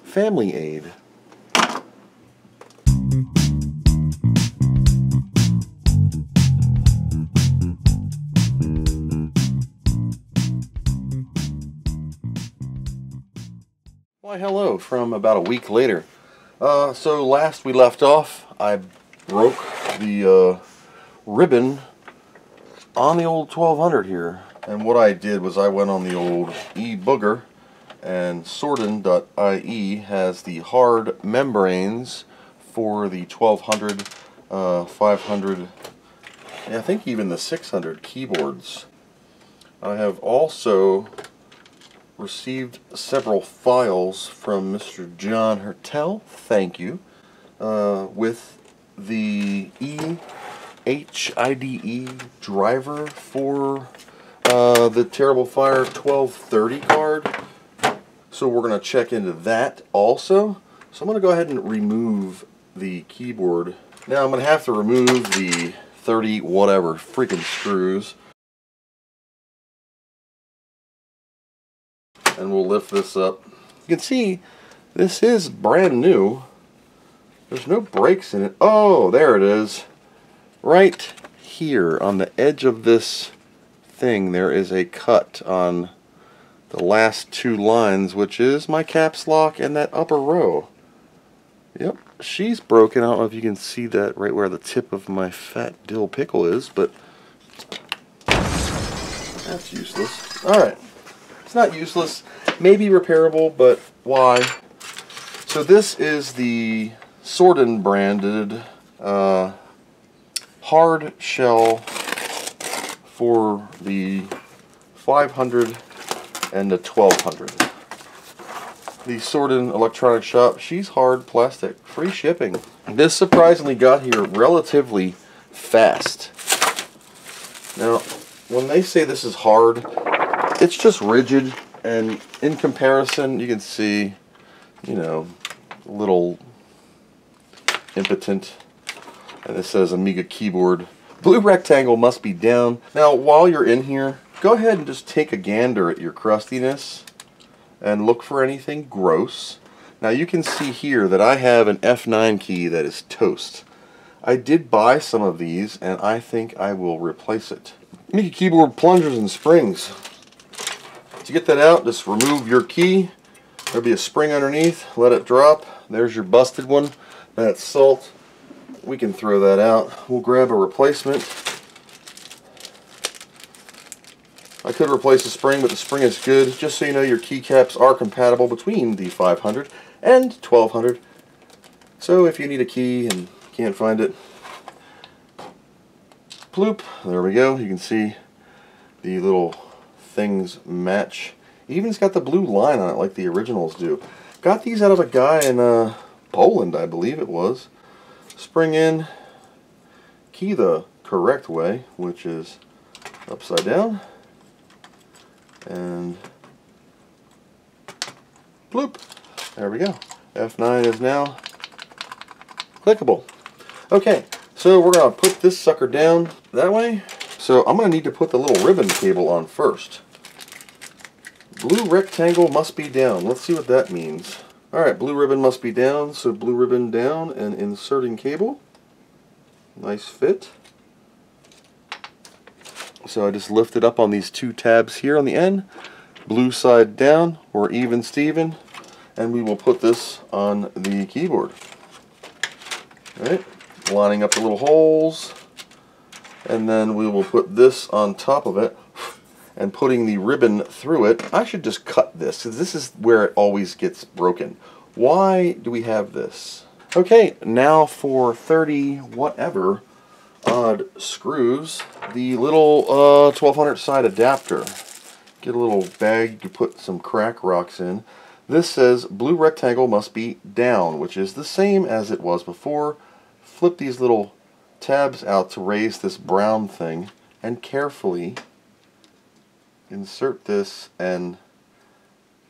family aid. Why hello from about a week later. So last we left off, I broke the ribbon on the old 1200 here. And what I did was I went on the old e-booger, and sordan.IE has the hard membranes for the 1200, 500, and I think even the 600 keyboards. I have also received several files from Mr. John Hertel, thank you, with the ehide driver for the Terrible Fire 1230 card. So we're going to check into that also. So I'm going to go ahead and remove the keyboard. Now I'm going to have to remove the 30 whatever freaking screws. And we'll lift this up. You can see this is brand new. There's no breaks in it. Oh, there it is. Right here on the edge of this thing there is a cut on the last two lines, which is my caps lock and that upper row. Yep, she's broken. I don't know if you can see that right where the tip of my fat dill pickle is, but that's useless. Alright. It's not useless, maybe repairable, but why? So this is the Sordan branded hard shell for the 500 and the 1200. The Sordan Electronic Shop, she's hard plastic, free shipping. This surprisingly got here relatively fast. Now, when they say this is hard, it's just rigid, and in comparison, you can see, you know, a little impotent, and it says Amiga keyboard. Blue rectangle must be down. Now, while you're in here, go ahead and just take a gander at your crustiness and look for anything gross. Now, you can see here that I have an F9 key that is toast. I did buy some of these, and I think I will replace it. Amiga keyboard plungers and springs. To get that out, just remove your key. There'll be a spring underneath. Let it drop. There's your busted one. That's salt. We can throw that out. We'll grab a replacement. I could replace the spring, but the spring is good. Just so you know, your keycaps are compatible between the 500 and 1200. So if you need a key and can't find it, bloop, there we go. You can see the little things match. Even it's got the blue line on it like the originals do. Got these out of a guy in Poland, I believe it was. Spring in, key the correct way, which is upside down, and bloop, there we go. F9 is now clickable. Okay, so we're going to put this sucker down that way. So I'm going to need to put the little ribbon cable on first. Blue rectangle must be down. Let's see what that means. Alright, blue ribbon must be down, so blue ribbon down and inserting cable. Nice fit. So I just lift it up on these two tabs here on the end. Blue side down, or even Steven, and we will put this on the keyboard. Alright, lining up the little holes, and then we will put this on top of it and putting the ribbon through it. I should just cut this, because this is where it always gets broken. Why do we have this? Okay, now for 30 whatever odd screws, the little 1200 side adapter. Get a little bag to put some crack rocks in. This says blue rectangle must be down, which is the same as it was before. Flip these little tabs out to raise this brown thing, and carefully insert this and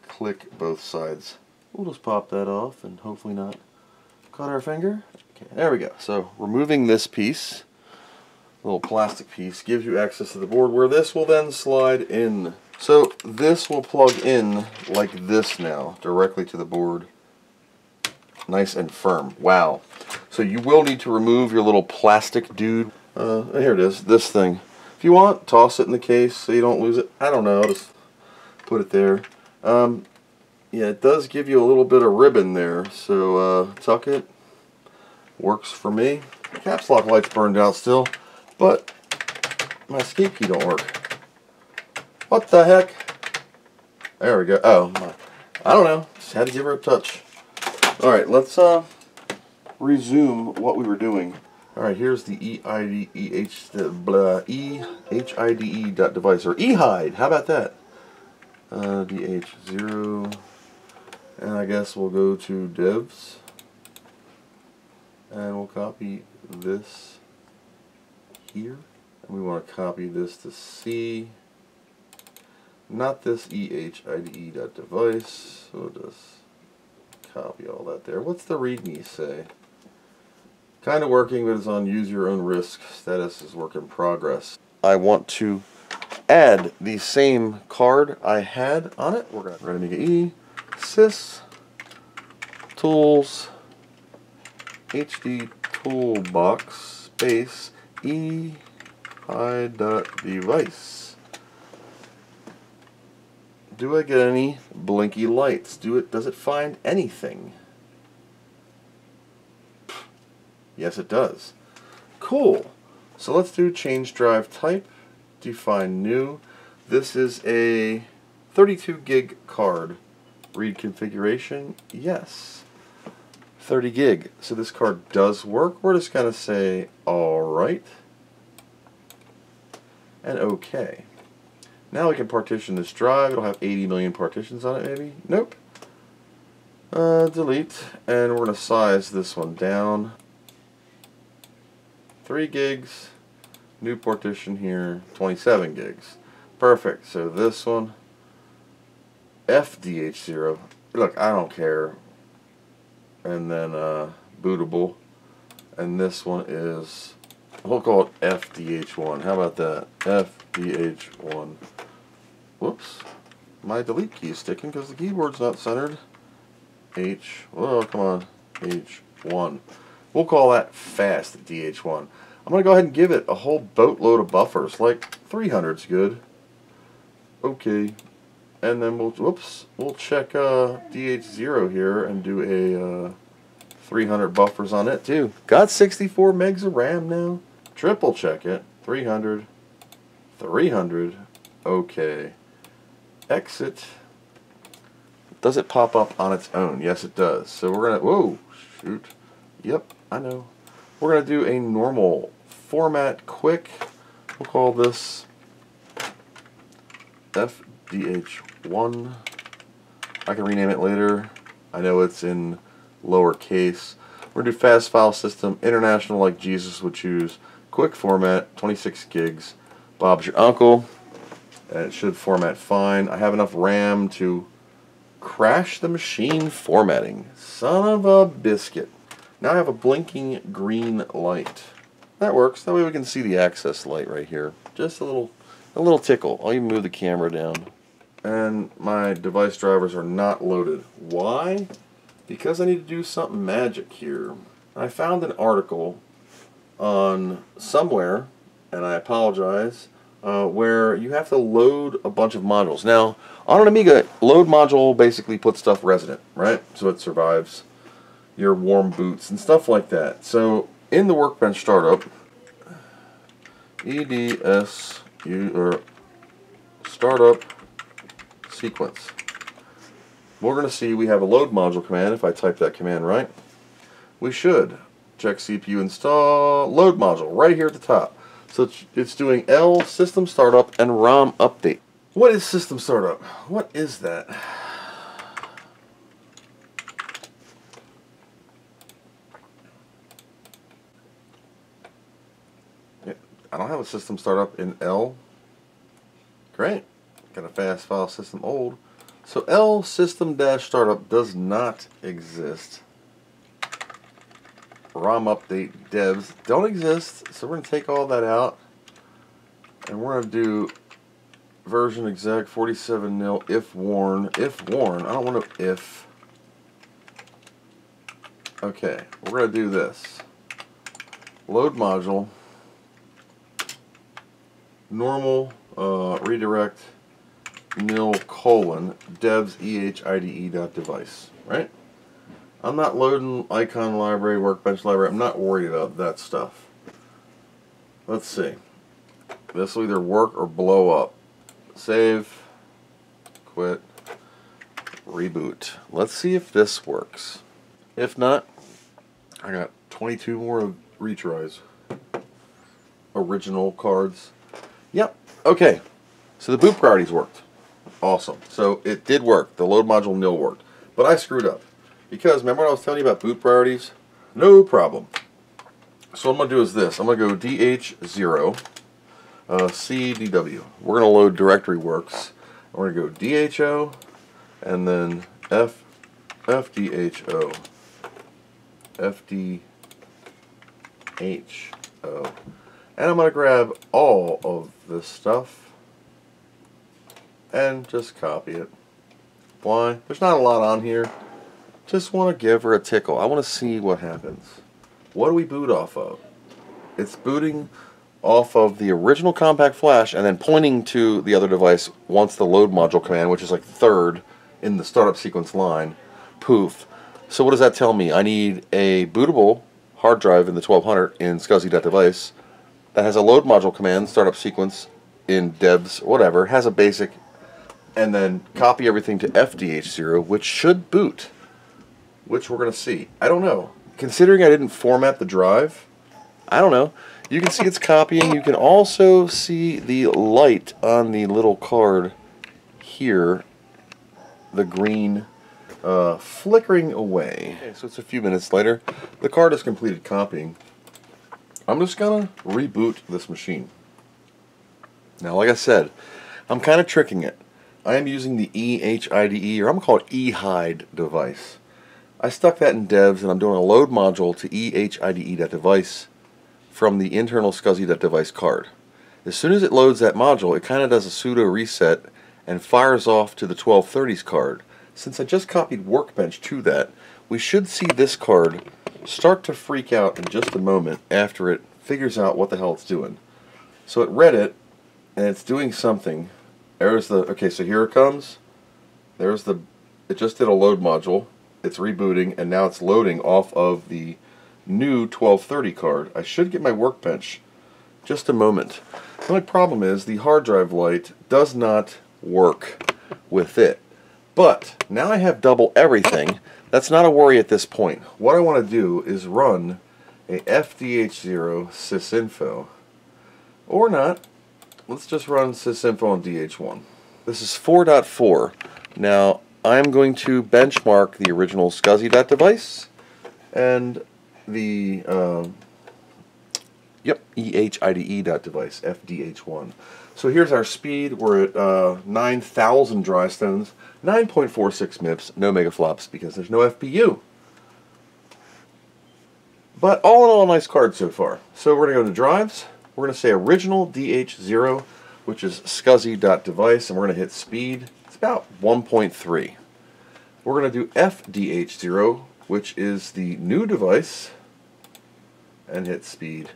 click both sides. We'll just pop that off and hopefully not cut our finger. Okay, there we go. So removing this piece, little plastic piece, gives you access to the board where this will then slide in. So this will plug in like this now, directly to the board. nice and firm. Wow. So you will need to remove your little plastic dude. Here it is, this thing. If you want, toss it in the case so you don't lose it. I don't know, just put it there. Yeah, it does give you a little bit of ribbon there, so tuck it. Works for me. The caps lock light's burned out still, but my escape key don't work. What the heck? There we go. Oh, I don't know. Just had to give her a touch. Alright, let's resume what we were doing. Alright, here's the ehide.device, or ehide. How about that? DH0. And I guess we'll go to devs. And we'll copy this here. And we want to copy this to C. Not this ehide.device. So we'll just copy all that there. What's the readme say? Kind of working, but it's on use your own risk. Status is work in progress. I want to add the same card I had on it. We're going to Amiga E, sys, tools, HD toolbox, space, ehide.device. Do I get any blinky lights? Does it find anything? Yes, it does. Cool. So let's do change drive type, define new. This is a 32 gig card. Read configuration, yes. 30 gig. So this card does work. We're just going to say alright and OK. Now we can partition this drive. It'll have 80 million partitions on it maybe. Nope. Delete. And we're going to size this one down. 3 gigs, new partition here, 27 gigs. Perfect. So this one, FDH0. Look, I don't care. And then bootable. And this one is, we'll call it FDH1. How about that? FDH1. Whoops. My delete key is sticking because the keyboard's not centered. Whoa, come on. H1. We'll call that fast DH1. I'm going to go ahead and give it a whole boatload of buffers, like 300's good. Okay. And then we'll check DH0 here and do a 300 buffers on it too. Got 64 megs of RAM now. Triple check it. 300. 300. Okay. Exit. Does it pop up on its own? Yes, it does. So we're going to, whoa, shoot. Yep, I know. We're going to do a normal format quick. We'll call this FDH1. I can rename it later. I know it's in lowercase. We're going to do fast file system, international like Jesus would choose, quick format, 26 gigs. Bob's your uncle. And it should format fine. I have enough RAM to crash the machine formatting. Son of a biscuit. Now I have a blinking green light. That works. That way we can see the access light right here. Just a little tickle. I'll even move the camera down. And my device drivers are not loaded. Why? Because I need to do something magic here. I found an article on somewhere, and I apologize, where you have to load a bunch of modules. Now, on an Amiga, load module basically puts stuff resident, right? So it survives your warm boots and stuff like that. So in the Workbench startup, EDSU or startup sequence, we're going to see we have a load module command. If I type that command right, we should check CPU install load module right here at the top. So it's doing L system startup and ROM update. What is system startup? What is that? I don't have a system startup in L. Great. Got a fast file system old. So L system dash startup does not exist. ROM update devs don't exist. So we're going to take all that out. And we're going to do version exec 47 nil if warn. If warn. I don't want to if. Okay, we're going to do this. Load module, normal redirect nil : devs ehide.device, right? I'm not loading icon library, workbench library. I'm not worried about that stuff. Let's see. This will either work or blow up. Save, quit, reboot. Let's see if this works. If not, I got 22 more retries. Original cards. Yep. Okay. So the boot priorities worked. Awesome. So it did work. The load module nil worked. But I screwed up. Because remember what I was telling you about boot priorities? No problem. So what I'm going to do is this. I'm going to go DH0 CDW. We're going to load directory works. We're going to go DHO and then FDHO. FDHO. And I'm going to grab all of this stuff and just copy it. Why? There's not a lot on here. Just want to give her a tickle. I want to see what happens. What do we boot off of? It's booting off of the original compact flash and then pointing to the other device once the load module command, which is like third in the startup sequence line, poof. So what does that tell me? I need a bootable hard drive in the 1200 in SCSI.device that has a load module command, startup sequence in devs, whatever, has a basic, and then copy everything to FDH0, which should boot, which we're going to see. I don't know. Considering I didn't format the drive, I don't know. You can see it's copying. You can also see the light on the little card here, the green flickering away. Okay, so it's a few minutes later. The card has completed copying. I'm just going to reboot this machine. Now, like I said, I'm kind of tricking it. I am using the ehide, or I'm going to call it ehide device. I stuck that in devs, and I'm doing a load module to ehide.device from the internal SCSI.device card. As soon as it loads that module, it kind of does a pseudo reset and fires off to the 1230's card. Since I just copied Workbench to that, we should see this card start to freak out in just a moment after it figures out what the hell it's doing. So it read it, and it's doing something. There's the, okay, so here it comes. There's the, it just did a load module. It's rebooting, and now it's loading off of the new 1230 card. I should get my Workbench. Just a moment. The only problem is the hard drive light does not work with it. But now I have double everything. That's not a worry at this point. What I want to do is run a FDH0 sysinfo. Or not. Let's just run sysinfo on DH1. This is 4.4. Now, I'm going to benchmark the original SCSI.device and the ehide.device, FDH1. So here's our speed. We're at 9,000 dry stones, 9.46 MIPS, no megaflops because there's no FPU. But all in all, a nice card so far. So we're going to go to drives. We're going to say original DH0, which is SCSI.device, and we're going to hit speed. It's about 1.3. We're going to do FDH0, which is the new device, and hit speed.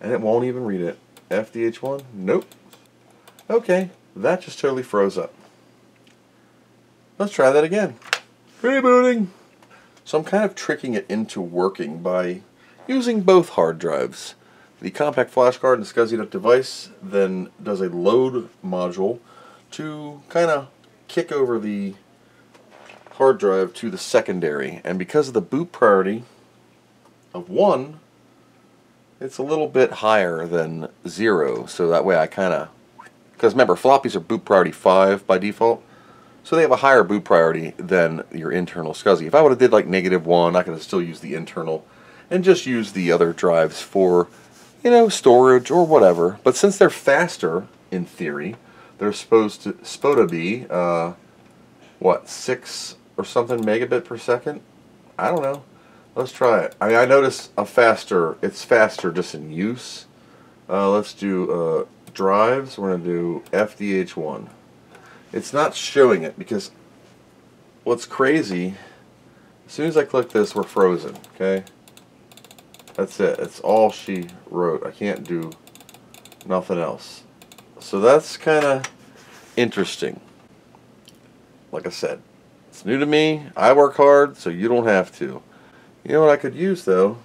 And it won't even read it. FDH1? Nope. Okay, that just totally froze up. Let's try that again. Rebooting! So I'm kind of tricking it into working by using both hard drives. The compact flash card and SCSI.device then does a load module to kind of kick over the hard drive to the secondary. And because of the boot priority of 1, it's a little bit higher than 0. So that way I kind of, because remember, floppies are boot priority 5 by default. So they have a higher boot priority than your internal SCSI. If I would have did like -1, I could have still used the internal and just used the other drives for, you know, storage or whatever. But since they're faster, in theory, they're supposed to be, what, 6 or something megabit per second? I don't know. Let's try it. I mean, I notice it's faster just in use. Let's do drives. We're going to do FDH1. It's not showing it because what's crazy, As soon as I click this, we're frozen, okay? That's it. That's all she wrote. I can't do nothing else. So that's kind of interesting. Like I said, it's new to me. I work hard, so you don't have to. You know what I could use, though?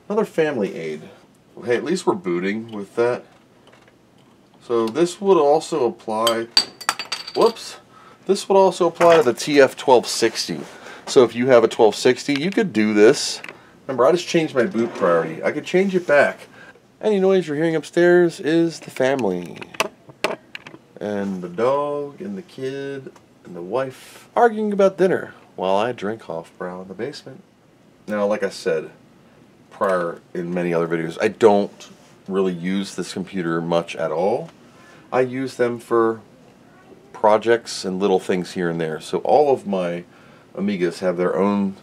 Another family aid. Hey, at least we're booting with that. So this would also apply... Whoops! This would also apply to the TF1230. So if you have a 1260, you could do this. Remember, I just changed my boot priority. I could change it back. Any noise you're hearing upstairs is the family. And the dog, and the kid, and the wife arguing about dinner while I drink Hofbrau in the basement. Now, like I said prior in many other videos, I don't really use this computer much at all. I use them for projects and little things here and there. So all of my Amigas have their own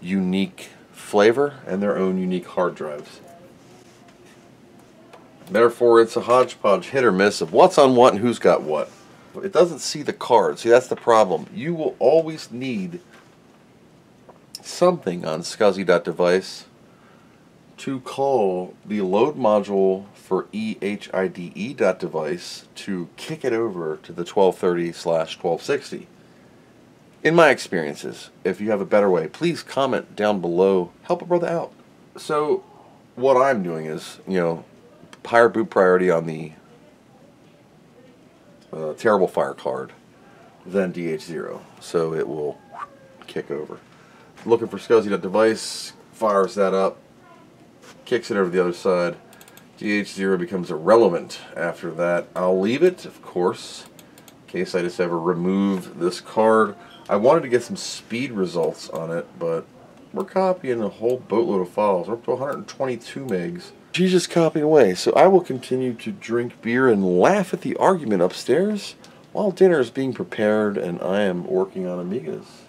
unique flavor and their own unique hard drives. Therefore, it's a hodgepodge hit or miss of what's on what and who's got what. It doesn't see the card. See, that's the problem. You will always need something on ehide.device to call the load module for ehide.device to kick it over to the 1230/1260. In my experiences, if you have a better way, please comment down below. Help a brother out. So, what I'm doing is, you know, higher boot priority on the Terrible Fire card than DH0, so it will kick over. Looking for ehide.device, fires that up, kicks it over the other side. DH0 becomes irrelevant after that. I'll leave it, of course, in case I just ever remove this card. I wanted to get some speed results on it, but we're copying a whole boatload of files. We're up to 122 megs. She's just copying away, so I will continue to drink beer and laugh at the argument upstairs while dinner is being prepared and I am working on Amigas.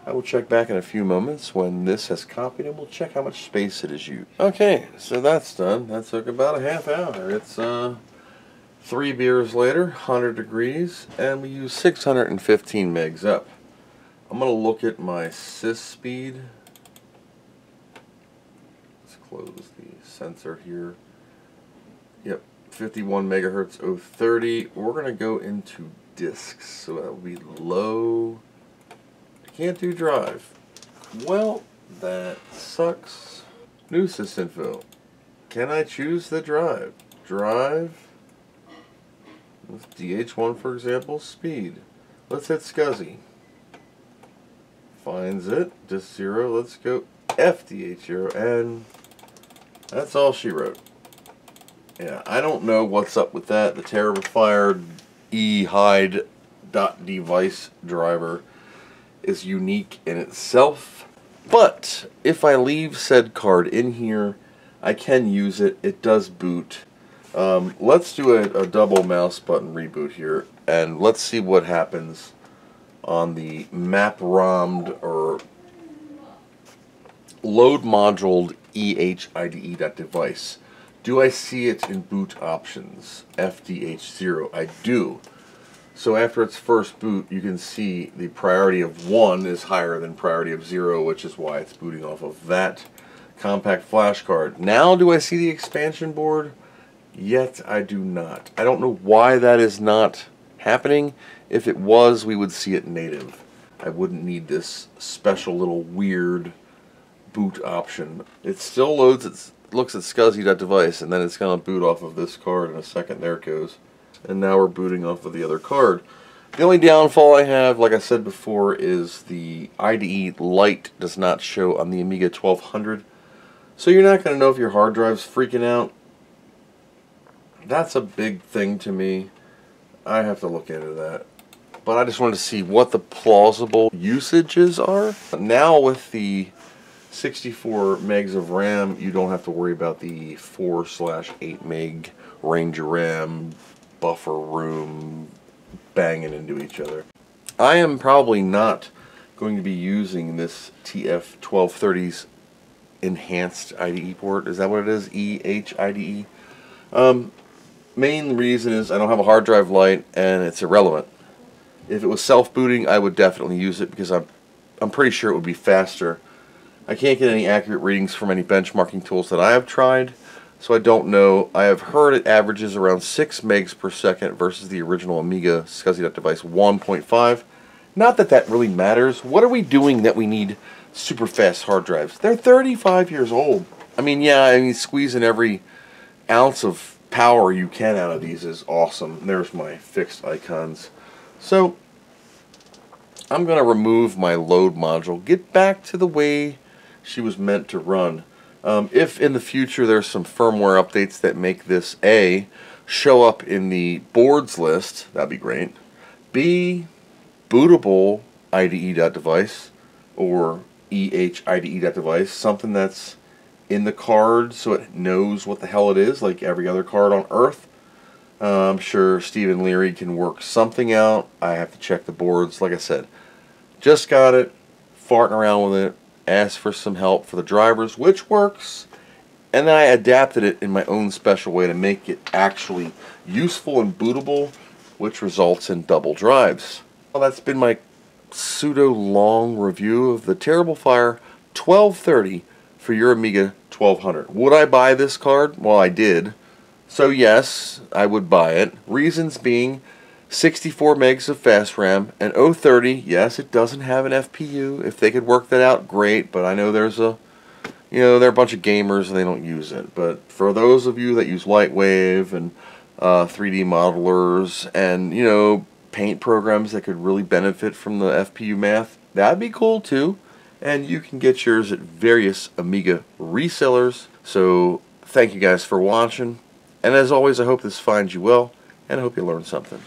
I will check back in a few moments when this has copied and we'll check how much space it has used. Okay, so that's done. That took about a half hour. It's 3 beers later, 100 degrees, and we use 615 megs up. I'm going to look at my sys speed. Let's close the sensor here. Yep, 51 megahertz 030. We're going to go into disks, so that will be low. Can't do drive. Well, that sucks. New sysinfo. Can I choose the drive? Drive with DH1, for example, speed. Let's hit SCSI. Finds it. Disk 0. Let's go FDH0, and that's all she wrote. Yeah, I don't know what's up with that. The Terrible Fire ehide.device driver is unique in itself, but if I leave said card in here, I can use it. It does boot. Let's do a double mouse button reboot here, and let's see what happens on the map-rommed or load moduled ehide.device. Do I see it in boot options? FDH0. I do. So after its first boot, you can see the priority of 1 is higher than priority of 0, which is why it's booting off of that compact flash card. Now do I see the expansion board? Yet I do not. I don't know why that is not happening. If it was, we would see it native. I wouldn't need this special little weird boot option. It still loads, it looks at SCSI.device, and then it's going to boot off of this card in a second. There it goes. And now we're booting off of the other card. The only downfall I have, like I said before, is the IDE light does not show on the Amiga 1200. So you're not going to know if your hard drive's freaking out. That's a big thing to me. I have to look into that. But I just wanted to see what the plausible usages are. Now with the 64 megs of RAM, you don't have to worry about the 4/8 meg range of RAM, buffer room, banging into each other. I am probably not going to be using this TF1230's enhanced IDE port. Is that what it is? ehide? Main reason is I don't have a hard drive light and it's irrelevant. If it was self-booting, I would definitely use it because I'm pretty sure it would be faster. I can't get any accurate readings from any benchmarking tools that I have tried, so I don't know. I have heard it averages around 6 megs per second versus the original Amiga SCSI.device 1.5. Not that that really matters. What are we doing that we need super fast hard drives? They're 35 years old. I mean, yeah, I mean, squeezing every ounce of power you can out of these is awesome. There's my fixed icons. So I'm going to remove my load module, get back to the way she was meant to run. If in the future there's some firmware updates that make this A, show up in the boards list, that'd be great. B, bootable IDE.device or ehide.device, something that's in the card so it knows what the hell it is, like every other card on Earth. I'm sure Stephen Leary can work something out. I have to check the boards. Like I said, just got it, farting around with it, asked for some help for the drivers, which works, and then I adapted it in my own special way to make it actually useful and bootable, which results in double drives. Well, that's been my pseudo-long review of the Terrible Fire 1230 for your Amiga 1200. Would I buy this card? Well, I did. So yes, I would buy it. Reasons being 64 megs of fast RAM and 030. Yes, it doesn't have an FPU. If they could work that out, great. But I know there's a, they're a bunch of gamers and they don't use it. But for those of you that use Lightwave and 3D modelers and paint programs that could really benefit from the FPU math, that'd be cool too. And you can get yours at various Amiga resellers. So thank you guys for watching. And as always, I hope this finds you well, and I hope you learned something.